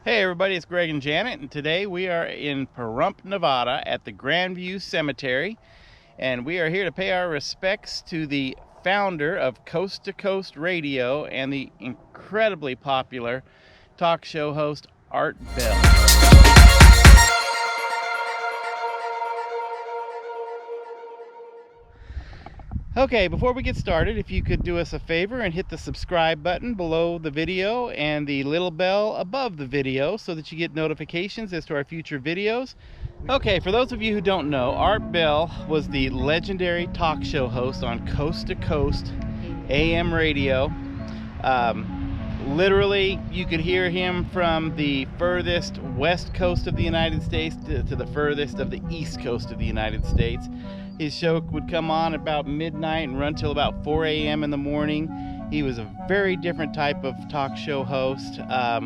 Hey everybody, it's Greg and Janet, and today we are in Pahrump, Nevada at the Grandview Cemetery, and we are here to pay our respects to the founder of Coast to Coast Radio and the incredibly popular talk show host Art Bell. Okay, before we get started, if you could do us a favor and hit the subscribe button below the video and the little bell above the video so that you get notifications as to our future videos. Okay, for those of you who don't know, Art Bell was the legendary talk show host on Coast to Coast AM radio. Literally, you could hear him from the furthest west coast of the United States to the furthest of the east coast of the United States. His show would come on about midnight and run till about 4 a.m. in the morning. He was a very different type of talk show host. I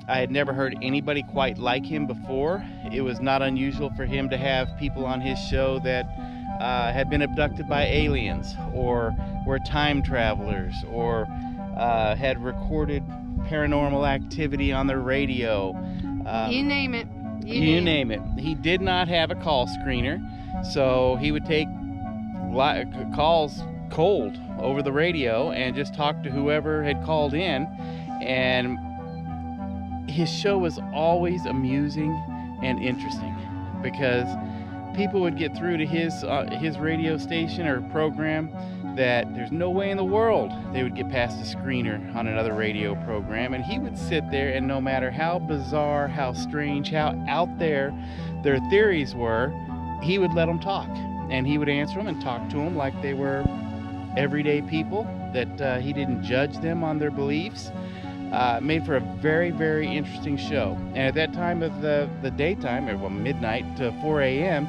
had never heard anybody quite like him before. It was not unusual for him to have people on his show that had been abducted by aliens, or were time travelers, or had recorded paranormal activity on their radio. You name it. You name it. He did not have a call screener, so he would take calls cold over the radio and just talk to whoever had called in. And his show was always amusing and interesting because people would get through to his radio station or program that there's no way in the world they would get past a screener on another radio program. And he would sit there, and no matter how bizarre, how strange, how out there their theories were, he would let them talk, and he would answer them and talk to them like they were everyday people, that he didn't judge them on their beliefs. Made for a very, very interesting show. And at that time of the daytime, or midnight to 4 a.m.,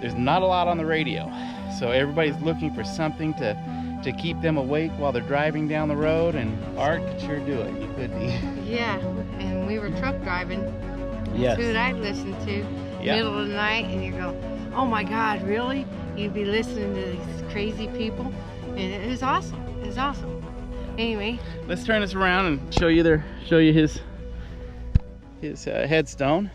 there's not a lot on the radio. So everybody's looking for something to keep them awake while they're driving down the road, and Art could sure do it. You could be. Yeah, and we were truck driving. Yes. That's who I'd listen to. Yeah. Middle of the night, and you go, oh my God, really? You'd be listening to these crazy people, and it was awesome. It was awesome. Anyway, let's turn this around and show you his headstone.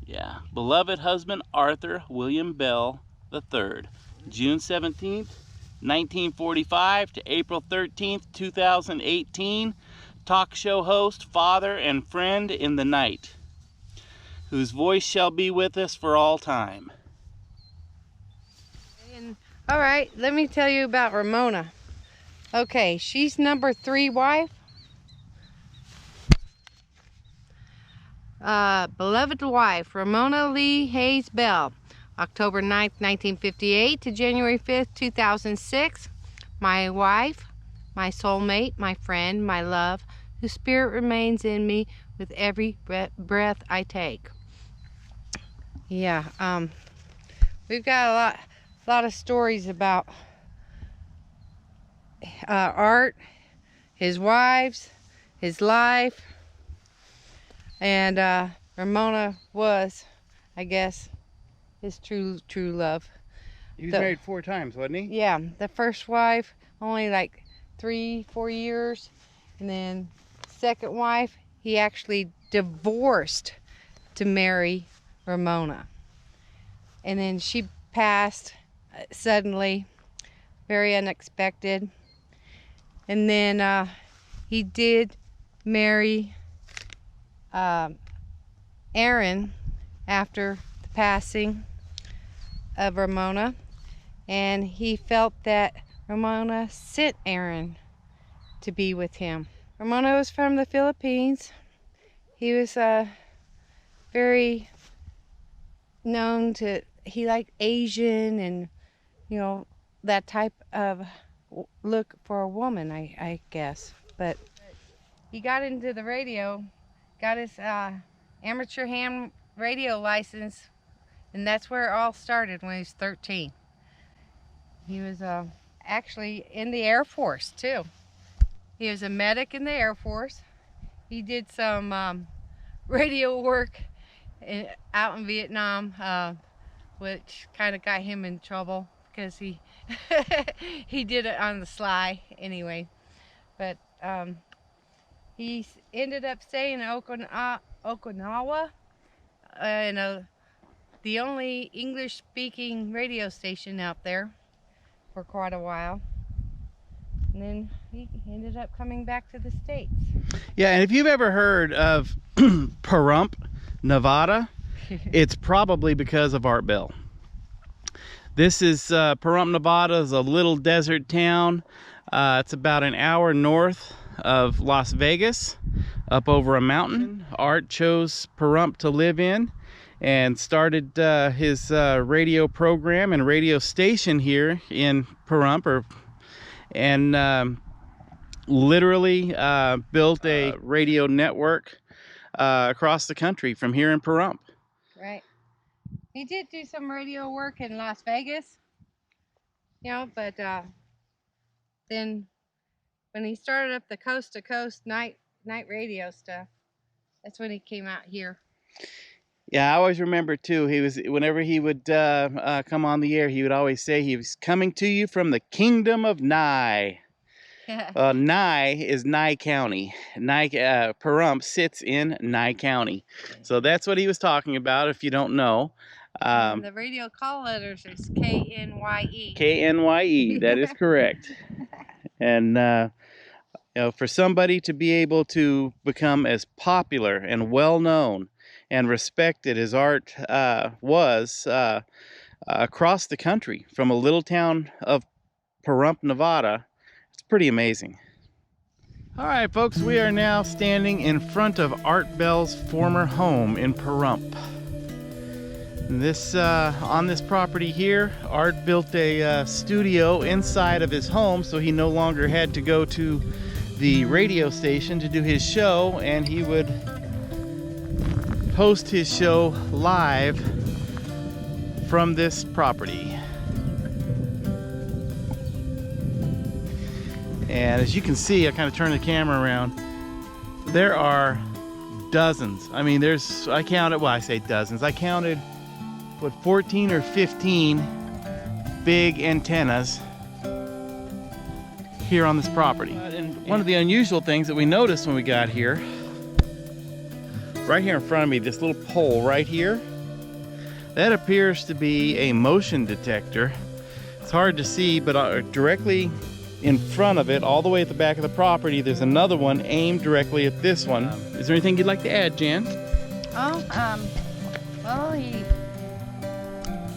Yeah, beloved husband Arthur William Bell III, June 17th, 1945 to April 13th, 2018, talk show host, father, and friend in the night, whose voice shall be with us for all time. and, all right, let me tell you about Ramona. Okay, she's number 3 wife. Beloved wife, Ramona Lee Hayes Bell, October 9th, 1958 to January 5th, 2006. My wife, my soulmate, my friend, my love, whose spirit remains in me with every breath I take. Yeah, we've got a lot of stories about Art, his wives, his life. And Ramona was, I guess, his true love. He was married 4 times, wasn't he? Yeah, the first wife, only like 3-4 years. And then second wife, he actually divorced to marry Ramona. And then she passed suddenly, very unexpected. And then he did marry Aaron after the passing of Ramona, and he felt that Ramona sent Aaron to be with him. Ramona was from the Philippines. He was very known to, he liked Asian and, you know, that type of look for a woman, I guess. But he got into the radio, got his amateur ham radio license, and that's where it all started when he was 13. He was actually in the Air Force too. He was a medic in the Air Force. He did some radio work out in Vietnam, which kind of got him in trouble because he he did it on the sly anyway. But He ended up staying in Okinawa, in the only English-speaking radio station out there for quite a while. And then he ended up coming back to the States. Yeah, and if you've ever heard of Pahrump, Nevada, it's probably because of Art Bell. This is Pahrump, Nevada, is a little desert town. It's about an hour north of Las Vegas, up over a mountain. Art chose Pahrump to live in and started his radio program and radio station here in Pahrump, and literally built a radio network across the country from here in Pahrump. Right. He did do some radio work in Las Vegas, but then when he started up the coast-to-coast night radio stuff, that's when he came out here. Yeah, I always remember too, whenever he would come on the air, he would always say he was coming to you from the kingdom of Nye. Nye is Nye County. Pahrump sits in Nye County. So that's what he was talking about, if you don't know. And the radio call letters is KNYE. KNYE, that is correct. And for somebody to be able to become as popular and well-known and respected as Art was across the country from a little town of Pahrump, Nevada, it's pretty amazing. All right, folks, we are now standing in front of Art Bell's former home in Pahrump. On this property here, Art built a studio inside of his home, so he no longer had to go to the radio station to do his show, and he would host his show live from this property. And as you can see, I kind of turn the camera around, there are dozens. I mean, I counted 14 or 15 big antennas here on this property. And one of the unusual things that we noticed when we got here, right here in front of me, this little pole right here, that appears to be a motion detector. It's hard to see, but directly in front of it, all the way at the back of the property, there's another one aimed directly at this one. Is there anything you'd like to add, Jan? Well, he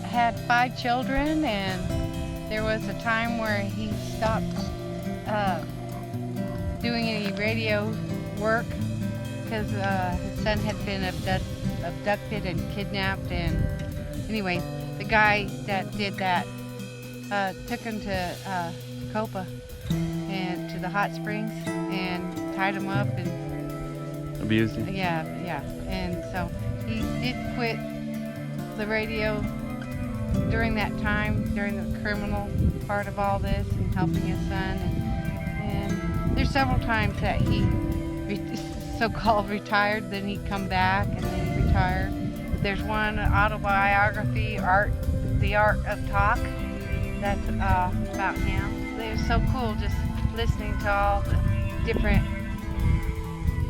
had 5 children, and there was a time where he stopped doing any radio work because his son had been abducted and kidnapped. And anyway, the guy that did that took him to Copa and to the hot springs and tied him up and abused him. Yeah, and so he did quit the radio during that time, during the criminal part of all this and helping his son. And there's several times that he so-called retired, then he'd come back and then he retired. There's one autobiography, The Art of Talk, that's about him. It was so cool just listening to all the different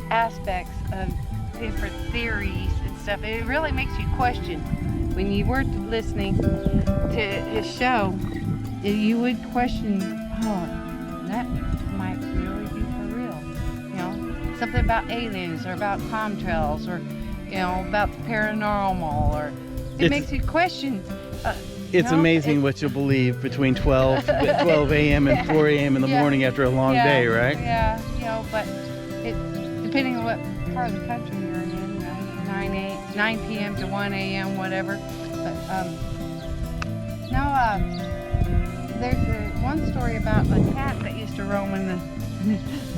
aspects of different theories and stuff. It really makes you question. When you were listening to his show, you would question, that might really be for real. Something about aliens or about contrails or, about the paranormal, or it makes you question. It's amazing what you'll believe between 12 a.m. and 4 a.m. in the morning after a long day, right? Yeah, but depending on what part of the country you're in, 9 p.m. to 1 a.m., whatever. But now there's one story about a cat that used to roam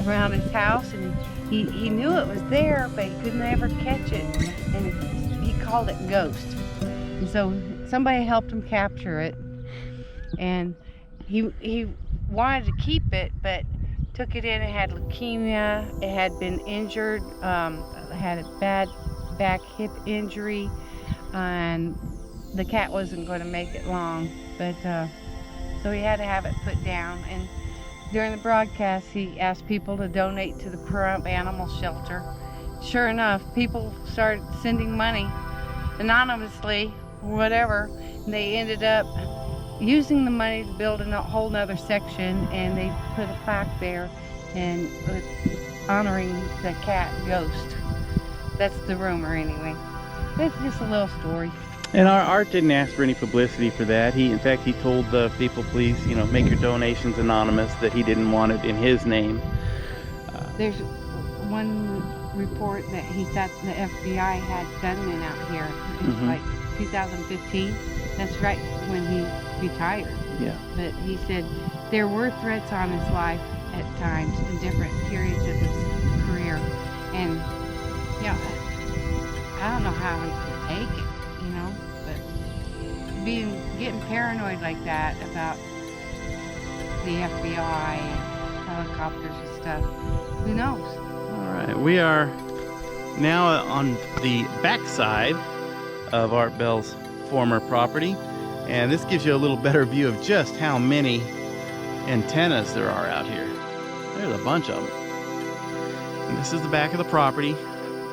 around his house, and he knew it was there, but he could never catch it, and he called it Ghost. And so somebody helped him capture it, and he wanted to keep it, but took it in. It had leukemia. It had been injured. Had a bad back hip injury, and the cat wasn't going to make it long, but so he had to have it put down. And during the broadcast, he asked people to donate to the Pahrump Animal Shelter. Sure enough, people started sending money anonymously, whatever. And they ended up using the money to build a whole nother section, and they put a plaque there and honoring the cat ghost. That's the rumor anyway. It's just a little story. And our Art didn't ask for any publicity for that. In fact, he told the people, please, make your donations anonymous, that he didn't want it in his name. There's one report that he thought the FBI had gunmen out here. It was like 2015. That's right when he retired. Yeah. But he said there were threats on his life at times in different periods of his career. And, I don't know how he could take it, but getting paranoid like that about the FBI and helicopters and stuff, who knows? All right, we are now on the backside of Art Bell's former property, and this gives you a little better view of just how many antennas there are out here. There's a bunch of them. And this is the back of the property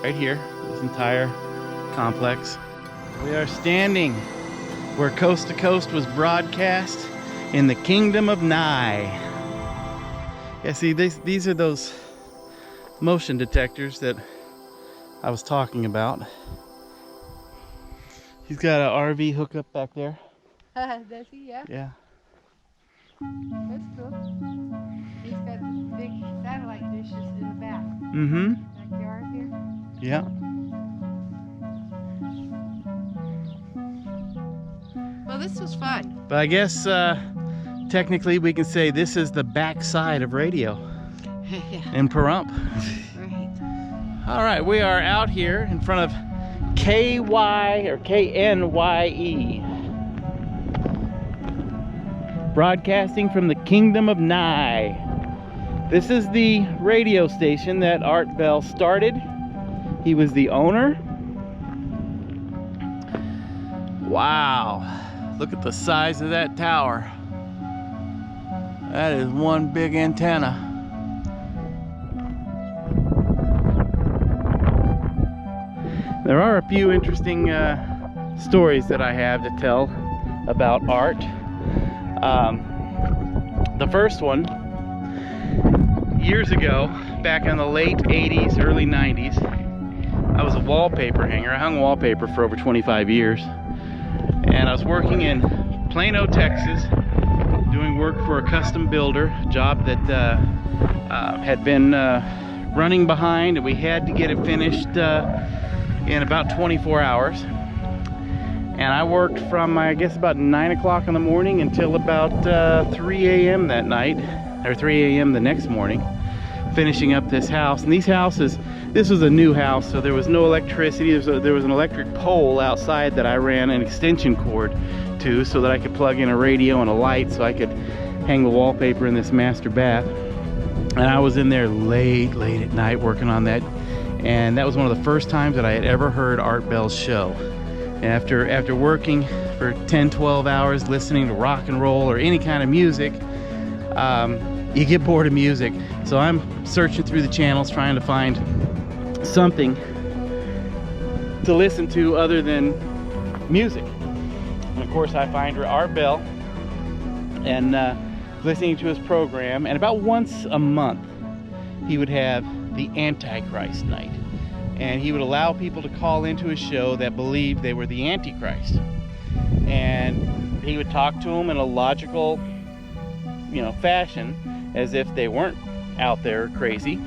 right here, this entire complex. We are standing where Coast to Coast was broadcast in the Kingdom of Nye. Yeah, see, these are those motion detectors that I was talking about. He's got an RV hookup back there. Does he? Yeah. Yeah. That's cool. He's got big satellite dishes in the back. Backyard here. Yeah. Well, this was fun. But I guess technically we can say this is the backside of radio in Pahrump. Right. All right, we are out here in front of KY or KNYE. Broadcasting from the Kingdom of Nye. This is the radio station that Art Bell started. He was the owner. Wow. Look at the size of that tower. That is one big antenna. There are a few interesting stories that I have to tell about Art. The first one, years ago, back in the late 80s, early 90s, I was a wallpaper hanger. I hung wallpaper for over 25 years. And I was working in Plano, Texas, doing work for a custom builder, a job that had been running behind, and we had to get it finished in about 24 hours. And I worked from, I guess, about 9 o'clock in the morning until about 3 a.m. that night, or 3 a.m. the next morning, finishing up this house. And these houses, this was a new house, so there was no electricity. There was an electric pole outside that I ran an extension cord to so that I could plug in a radio and a light so I could hang the wallpaper in this master bath. And I was in there late at night working on that. And that was one of the first times that I had ever heard Art Bell's show. After working for 10-12 hours listening to rock and roll or any kind of music, you get bored of music. So I'm searching through the channels trying to find something to listen to other than music. And of course I find Art Bell and listening to his program, and about once a month he would have the Antichrist night. And he would allow people to call into his show that believed they were the Antichrist. And he would talk to them in a logical, fashion, as if they weren't out there crazy.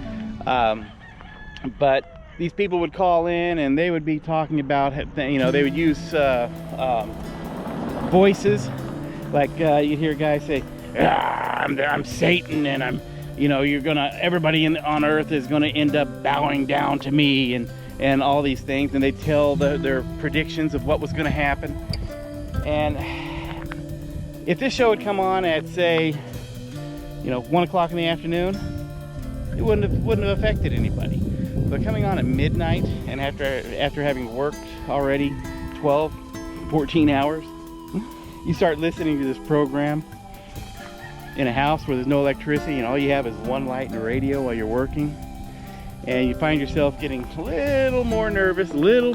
But these people would call in and they would be talking about, they would use voices. Like you'd hear guys say, I'm Satan, and everybody on earth is gonna end up bowing down to me, and all these things, and they tell their predictions of what was gonna happen. And if this show had come on at, say, 1 o'clock in the afternoon, it wouldn't have affected anybody. But coming on at midnight, and after having worked already 12, 14 hours, you start listening to this program, in a house where there's no electricity and all you have is one light and a radio while you're working, and you find yourself getting a little more nervous, a little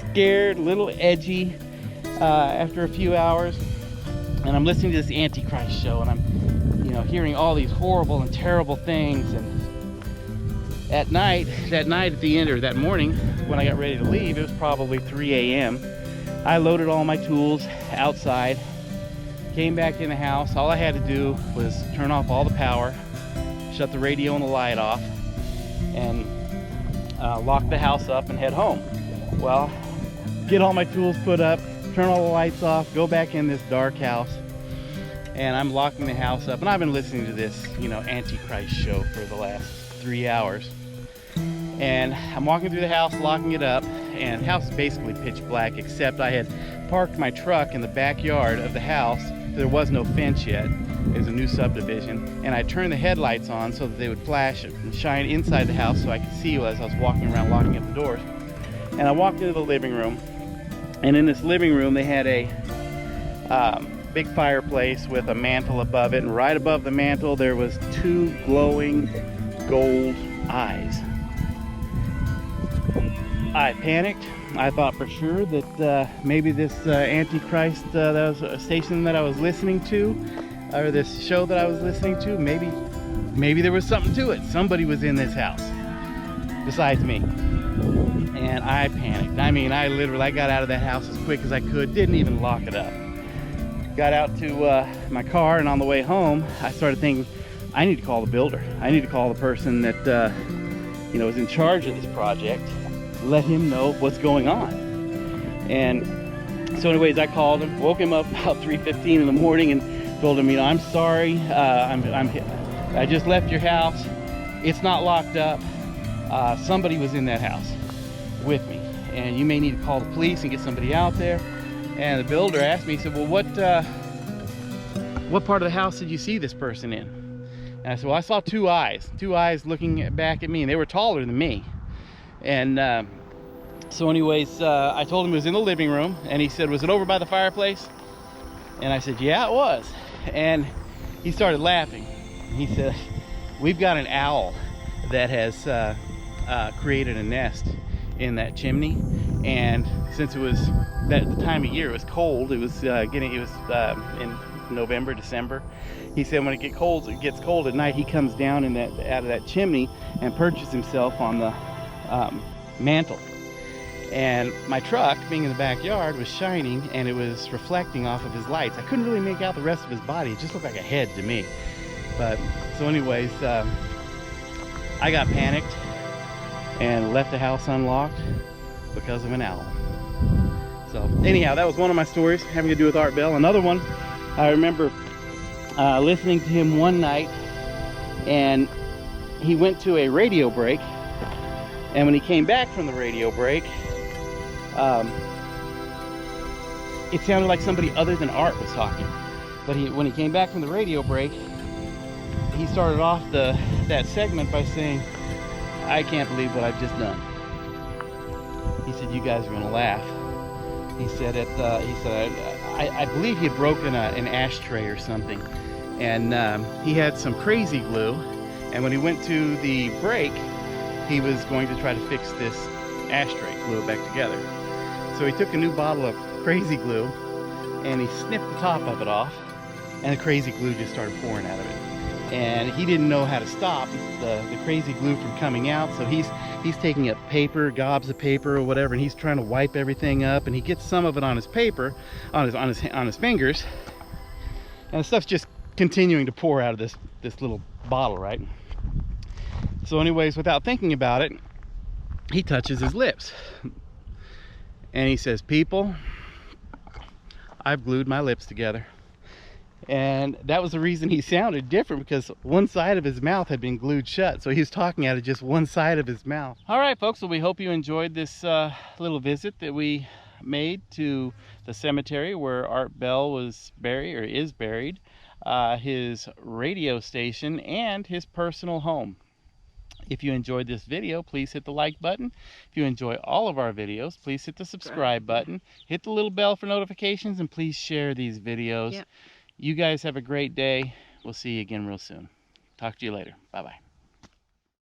scared, a little edgy after a few hours. And I'm listening to this Antichrist show, and I'm, you know, hearing all these horrible and terrible things. And that night at the end, or that morning when I got ready to leave, it was probably 3 a.m. I loaded all my tools outside, came back in the house. All I had to do was turn off all the power, shut the radio and the light off, and lock the house up and head home. Well, get all my tools put up, turn all the lights off, go back in this dark house, and I'm locking the house up. And I've been listening to this, you know, Antichrist show for the last 3 hours. And I'm walking through the house, locking it up, and the house is basically pitch black, except I had parked my truck in the backyard of the house. There was no fence yet. It was a new subdivision, and I turned the headlights on so that they would flash and shine inside the house so I could see as I was walking around locking up the doors. And I walked into the living room, and in this living room they had a big fireplace with a mantle above it, and right above the mantle there was 2 glowing gold eyes. I panicked. I thought for sure that maybe this Antichrist, that was a station that I was listening to, or this show that I was listening to, maybe there was something to it. Somebody was in this house besides me. And I panicked. I mean, I got out of that house as quick as I could, didn't even lock it up. Got out to my car, and on the way home, I started thinking, I need to call the builder. I need to call the person that you know, is in charge of this project. Let him know what's going on. And so anyways, I called him, woke him up about 3:15 in the morning, and told him, you know, I'm sorry, I just left your house. It's not locked up. Somebody was in that house with me, and you may need to call the police and get somebody out there. And the builder asked me, he said, well, what part of the house did you see this person in? And I said, well, I saw 2 eyes looking back at me, and they were taller than me. And so anyways, I told him it was in the living room, and he said, was it over by the fireplace? And I said, yeah, it was. And he started laughing. He said, we've got an owl that has created a nest in that chimney, and since it was the time of year, it was cold. It was in November, December. He said when it gets cold at night, he comes down out of that chimney and perches himself on the mantle. And my truck, being in the backyard, was shining, and it was reflecting off of his lights. I couldn't really make out the rest of his body. It just looked like a head to me. But so anyways, I got panicked and left the house unlocked because of an owl. So anyhow, that was one of my stories having to do with Art Bell. Another one, I remember listening to him one night, and he went to a radio break, and when he came back from the radio break, it sounded like somebody other than Art was talking. But when he came back from the radio break, he started off that segment by saying, I can't believe what I've just done. He said, you guys are gonna laugh. He said I believe he had broken an ashtray or something, and he had some crazy glue, and when he went to the break, he was going to try to fix this ashtray, glue it back together. So he took a new bottle of crazy glue, and he snipped the top of it off, and the crazy glue just started pouring out of it. And he didn't know how to stop the crazy glue from coming out, so he's taking up paper, gobs of paper or whatever, and he's trying to wipe everything up, and he gets some of it on his paper, on his fingers, and the stuff's just continuing to pour out of this little bottle, right? So anyways, without thinking about it, he touches his lips, and he says, people, I've glued my lips together. And that was the reason he sounded different, because one side of his mouth had been glued shut, so he was talking out of just one side of his mouth. All right, folks, well, we hope you enjoyed this little visit that we made to the cemetery where Art Bell was buried, or is buried, his radio station, and his personal home. If you enjoyed this video, please hit the like button. If you enjoy all of our videos, please hit the subscribe button. Hit the little bell for notifications, and please share these videos. Yep. You guys have a great day. We'll see you again real soon. Talk to you later. Bye-bye.